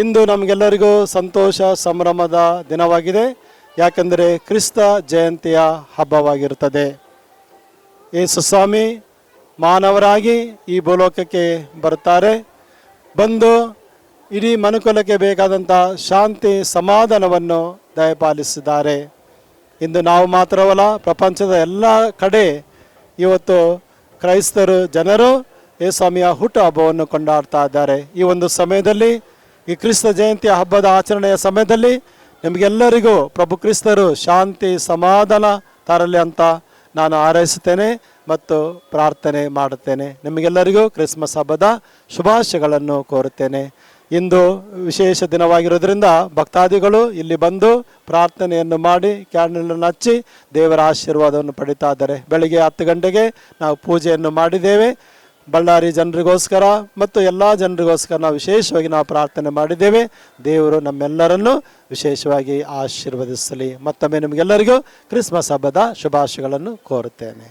ಇಂದು ನಮಗೆಲ್ಲರಿಗೂ ಸಂತೋಷ ಸಂಭ್ರಮದ ದಿನವಾಗಿದೆ. ಯಾಕೆಂದರೆ ಕ್ರಿಸ್ತ ಜಯಂತಿಯ ಹಬ್ಬವಾಗಿರುತ್ತದೆ. ಯೇಸು ಸ್ವಾಮಿ ಮಾನವರಾಗಿ ಈ ಭೂಲೋಕಕ್ಕೆ ಬರುತ್ತಾರೆ. ಬಂದು ಇಡೀ ಮನುಕುಲಕ್ಕೆ ಬೇಕಾದಂಥ ಶಾಂತಿ ಸಮಾಧಾನವನ್ನು ದಯಪಾಲಿಸಿದ್ದಾರೆ. ಇಂದು ನಾವು ಮಾತ್ರವಲ್ಲ, ಪ್ರಪಂಚದ ಎಲ್ಲ ಕಡೆ ಇವತ್ತು ಕ್ರೈಸ್ತರು ಜನರು ಯೇಸು ಸ್ವಾಮಿಯ ಹುಟ್ಟು ಹಬ್ಬವನ್ನು ಕೊಂಡಾಡ್ತಾ ಇದ್ದಾರೆ. ಈ ಒಂದು ಸಮಯದಲ್ಲಿ, ಈ ಕ್ರಿಸ್ತ ಜಯಂತಿಯ ಹಬ್ಬದ ಆಚರಣೆಯ ಸಮಯದಲ್ಲಿ ನಿಮಗೆಲ್ಲರಿಗೂ ಪ್ರಭು ಕ್ರಿಸ್ತರು ಶಾಂತಿ ಸಮಾಧಾನ ತರಲಿ ಅಂತ ನಾನು ಹಾರೈಸುತ್ತೇನೆ ಮತ್ತು ಪ್ರಾರ್ಥನೆ ಮಾಡುತ್ತೇನೆ. ನಿಮಗೆಲ್ಲರಿಗೂ ಕ್ರಿಸ್ಮಸ್ ಹಬ್ಬದ ಶುಭಾಶಯಗಳನ್ನು ಕೋರುತ್ತೇನೆ. ಇಂದು ವಿಶೇಷ ದಿನವಾಗಿರೋದ್ರಿಂದ ಭಕ್ತಾದಿಗಳು ಇಲ್ಲಿ ಬಂದು ಪ್ರಾರ್ಥನೆಯನ್ನು ಮಾಡಿ ಕ್ಯಾಂಡಲನ್ನು ಹಚ್ಚಿ ದೇವರ ಆಶೀರ್ವಾದವನ್ನು ಪಡಿತಾ ಇದ್ದಾರೆ. ಬೆಳಿಗ್ಗೆ 10 ಗಂಟೆಗೆ ನಾವು ಪೂಜೆಯನ್ನು ಮಾಡಿದ್ದೇವೆ. ಬಳ್ಳಾರಿ ಜನರಿಗೋಸ್ಕರ ಮತ್ತು ಎಲ್ಲ ಜನರಿಗೋಸ್ಕರ ನಾವು ವಿಶೇಷವಾಗಿ ನಾವು ಪ್ರಾರ್ಥನೆ ಮಾಡಿದ್ದೇವೆ. ದೇವರು ನಮ್ಮೆಲ್ಲರನ್ನು ವಿಶೇಷವಾಗಿ ಆಶೀರ್ವದಿಸಲಿ. ಮತ್ತೊಮ್ಮೆ ನಿಮಗೆಲ್ಲರಿಗೂ ಕ್ರಿಸ್ಮಸ್ ಹಬ್ಬದ ಶುಭಾಶಯಗಳನ್ನು ಕೋರುತ್ತೇನೆ.